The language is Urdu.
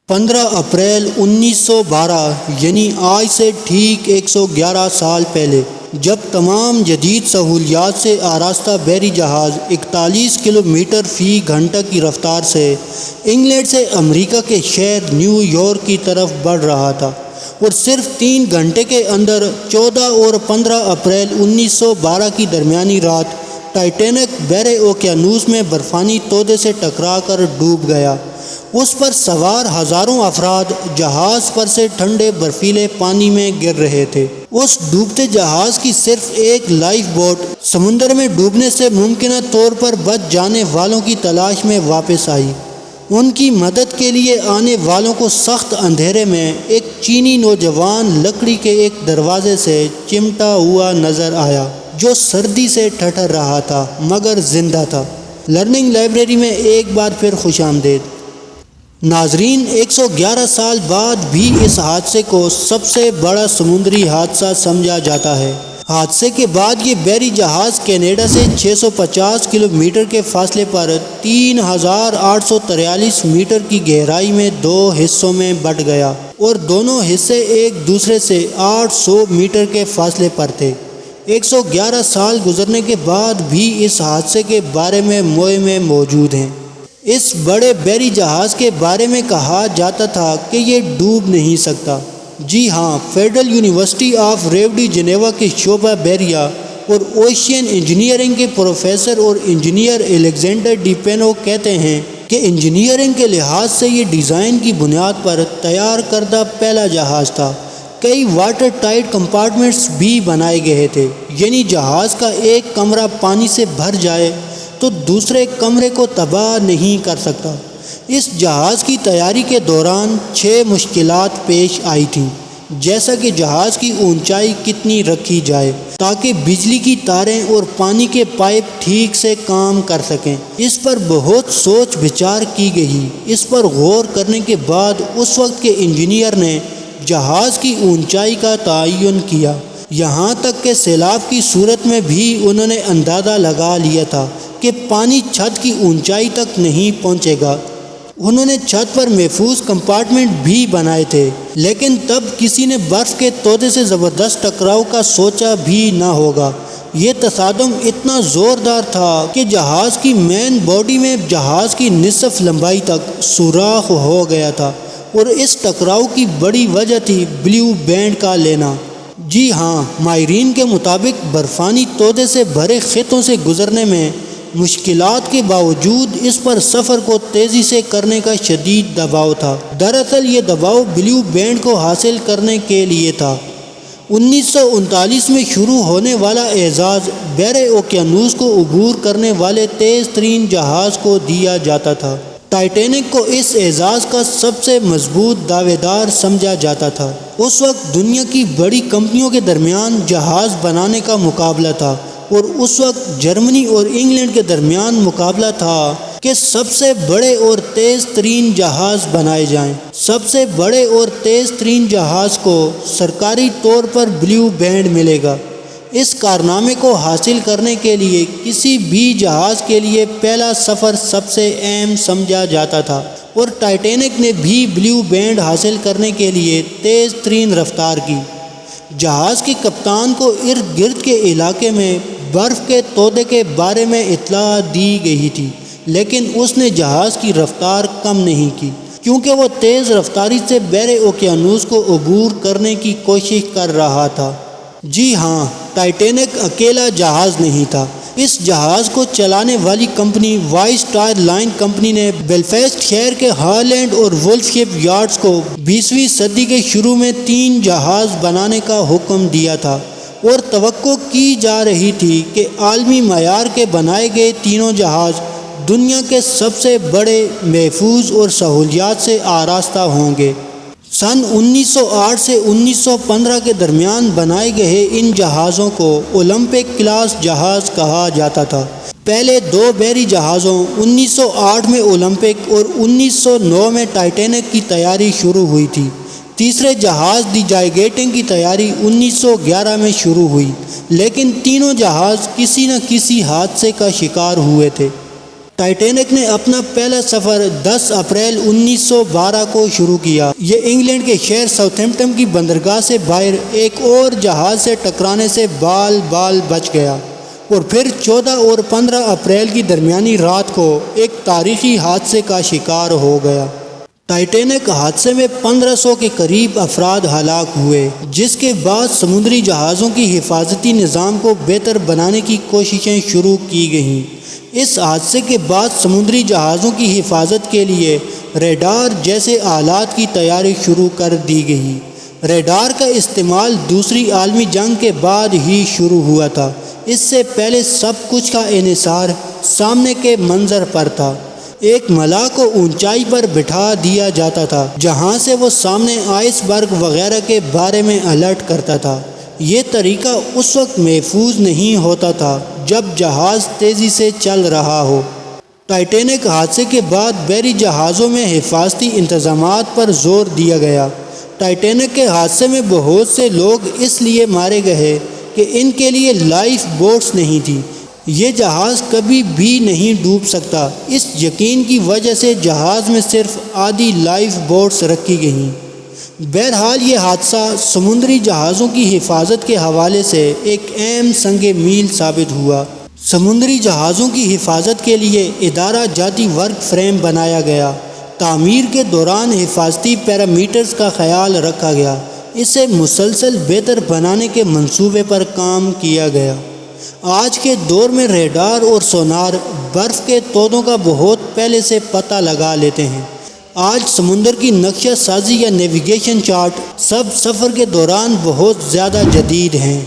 15 اپریل 1912 یعنی آج سے ٹھیک 111 سال پہلے، جب تمام جدید سہولیات سے آراستہ بحری جہاز 41 کلومیٹر فی گھنٹہ کی رفتار سے انگلینڈ سے امریکہ کے شہر نیو یارک کی طرف بڑھ رہا تھا، اور صرف 3 گھنٹے کے اندر 14 اور 15 اپریل 1912 کی درمیانی رات ٹائٹینک بحر اوقیانوس میں برفانی تودے سے ٹکرا کر ڈوب گیا۔ اس پر سوار ہزاروں افراد جہاز پر سے ٹھنڈے برفیلے پانی میں گر رہے تھے۔ اس ڈوبتے جہاز کی صرف ایک لائف بوٹ سمندر میں ڈوبنے سے ممکنہ طور پر بچ جانے والوں کی تلاش میں واپس آئی۔ ان کی مدد کے لیے آنے والوں کو سخت اندھیرے میں ایک چینی نوجوان لکڑی کے ایک دروازے سے چمٹا ہوا نظر آیا، جو سردی سے ٹھٹر رہا تھا مگر زندہ تھا۔ لرننگ لائبریری میں ایک بار پھر خوش آمدید۔ ناظرین، 111 سال بعد بھی اس حادثے کو سب سے بڑا سمندری حادثہ سمجھا جاتا ہے۔ حادثے کے بعد یہ بحری جہاز کینیڈا سے 650 کلومیٹر کے فاصلے پر 3843 میٹر کی گہرائی میں 2 حصوں میں بٹ گیا، اور دونوں حصے ایک دوسرے سے 800 میٹر کے فاصلے پر تھے۔ 111 سال گزرنے کے بعد بھی اس حادثے کے بارے میں مہمیں موجود ہیں۔ اس بڑے بحری جہاز کے بارے میں کہا جاتا تھا کہ یہ ڈوب نہیں سکتا۔ جی ہاں، federal university of Rio de Janeiro کے شعبہ بحریہ اور اوشین انجینئرنگ کے پروفیسر اور انجینئر الیگزینڈر ڈی پینو کہتے ہیں کہ انجینئرنگ کے لحاظ سے یہ ڈیزائن کی بنیاد پر تیار کردہ پہلا جہاز تھا۔ کئی واٹر ٹائٹ کمپارٹمنٹس بھی بنائے گئے تھے، یعنی جہاز کا ایک کمرہ پانی سے بھر جائے تو دوسرے کمرے کو تباہ نہیں کر سکتا۔ اس جہاز کی تیاری کے دوران 6 مشکلات پیش آئی تھیں، جیسا کہ جہاز کی اونچائی کتنی رکھی جائے تاکہ بجلی کی تاریں اور پانی کے پائپ ٹھیک سے کام کر سکیں۔ اس پر بہت سوچ بچار کی گئی۔ اس پر غور کرنے کے بعد اس وقت کے انجینئر نے جہاز کی اونچائی کا تعین کیا، یہاں تک کہ سیلاب کی صورت میں بھی انہوں نے اندازہ لگا لیا تھا کہ پانی چھت کی اونچائی تک نہیں پہنچے گا۔ انہوں نے چھت پر محفوظ کمپارٹمنٹ بھی بنائے تھے، لیکن تب کسی نے برف کے تودے سے زبردست ٹکراؤ کا سوچا بھی نہ ہوگا۔ یہ تصادم اتنا زوردار تھا کہ جہاز کی مین باڈی میں جہاز کی نصف لمبائی تک سوراخ ہو گیا تھا، اور اس ٹکراؤ کی بڑی وجہ تھی بلیو بینڈ کا لینا۔ جی ہاں، ماہرین کے مطابق برفانی تودے سے بھرے خطوں سے گزرنے میں مشکلات کے باوجود اس پر سفر کو تیزی سے کرنے کا شدید دباؤ تھا۔ دراصل یہ دباؤ بلیو بینڈ کو حاصل کرنے کے لیے تھا۔ 1939 میں شروع ہونے والا اعزاز بحر اوقیانوس کو عبور کرنے والے تیز ترین جہاز کو دیا جاتا تھا۔ ٹائٹینک کو اس اعزاز کا سب سے مضبوط دعوے دار سمجھا جاتا تھا۔ اس وقت دنیا کی بڑی کمپنیوں کے درمیان جہاز بنانے کا مقابلہ تھا، اور اس وقت جرمنی اور انگلینڈ کے درمیان مقابلہ تھا کہ سب سے بڑے اور تیز ترین جہاز بنائے جائیں۔ سب سے بڑے اور تیز ترین جہاز کو سرکاری طور پر بلیو بینڈ ملے گا۔ اس کارنامے کو حاصل کرنے کے لیے کسی بھی جہاز کے لیے پہلا سفر سب سے اہم سمجھا جاتا تھا، اور ٹائٹینک نے بھی بلیو بینڈ حاصل کرنے کے لیے تیز ترین رفتار کی۔ جہاز کے کپتان کو ارد گرد کے علاقے میں برف کے تودے کے بارے میں اطلاع دی گئی تھی، لیکن اس نے جہاز کی رفتار کم نہیں کی، کیونکہ وہ تیز رفتاری سے بحر اوقیانوس کو عبور کرنے کی کوشش کر رہا تھا۔ جی ہاں، ٹائٹینک اکیلا جہاز نہیں تھا۔ اس جہاز کو چلانے والی company White Star Line company نے بیلفاسٹ شہر کے ہالینڈ اور وولف شپ یارڈز کو 20ویں صدی کے شروع میں 3 جہاز بنانے کا حکم دیا تھا، اور توقع کی جا رہی تھی کہ عالمی معیار کے بنائے گئے تینوں جہاز دنیا کے سب سے بڑے، محفوظ اور سہولیات سے آراستہ ہوں گے۔ سن 1908 سے 1915 کے درمیان بنائے گئے ان جہازوں کو اولمپک کلاس جہاز کہا جاتا تھا۔ پہلے 2 بحری جہازوں 1908 میں اولمپک اور 1909 میں ٹائٹینک کی تیاری شروع ہوئی تھی۔ تیسرے جہاز دی جائگیٹنگ کی تیاری 1911 میں شروع ہوئی، لیکن تینوں جہاز کسی نہ کسی حادثے کا شکار ہوئے تھے۔ ٹائٹینک نے اپنا پہلا سفر 10 اپریل 1912 کو شروع کیا۔ یہ انگلینڈ کے شہر ساؤتھمپٹن کی بندرگاہ سے باہر ایک اور جہاز سے ٹکرانے سے بال بال بچ گیا اور پھر 14 اور 15 اپریل کی درمیانی رات کو ایک تاریخی حادثے کا شکار ہو گیا۔ ٹائٹینک حادثے میں 1500 کے قریب افراد ہلاک ہوئے، جس کے بعد سمندری جہازوں کی حفاظتی نظام کو بہتر بنانے کی کوششیں شروع کی گئیں۔ اس حادثے کے بعد سمندری جہازوں کی حفاظت کے لیے ریڈار جیسے آلات کی تیاری شروع کر دی گئی۔ ریڈار کا استعمال دوسری عالمی جنگ کے بعد ہی شروع ہوا تھا۔ اس سے پہلے سب کچھ کا انحصار سامنے کے منظر پر تھا۔ ایک ملاح کو اونچائی پر بٹھا دیا جاتا تھا جہاں سے وہ سامنے آئس برگ وغیرہ کے بارے میں الرٹ کرتا تھا۔ یہ طریقہ اس وقت محفوظ نہیں ہوتا تھا جب جہاز تیزی سے چل رہا ہو۔ ٹائٹینک حادثے کے بعد بحری جہازوں میں حفاظتی انتظامات پر زور دیا گیا۔ ٹائٹینک کے حادثے میں بہت سے لوگ اس لیے مارے گئے کہ ان کے لیے لائف بوٹس نہیں تھی۔ یہ جہاز کبھی بھی نہیں ڈوب سکتا۔ اس یقین کی وجہ سے جہاز میں صرف آدھی لائف بوٹس رکھی گئیں۔ بہرحال یہ حادثہ سمندری جہازوں کی حفاظت کے حوالے سے ایک اہم سنگ میل ثابت ہوا۔ سمندری جہازوں کی حفاظت کے لیے ادارہ جاتی ورک فریم بنایا گیا۔ تعمیر کے دوران حفاظتی پیرامیٹرز کا خیال رکھا گیا۔ اسے مسلسل بہتر بنانے کے منصوبے پر کام کیا گیا۔ آج کے دور میں ریڈار اور سونار برف کے تودوں کا بہت پہلے سے پتہ لگا لیتے ہیں۔ آج سمندر کی نقشہ سازی یا نیویگیشن چارٹ سب سفر کے دوران بہت زیادہ جدید ہیں۔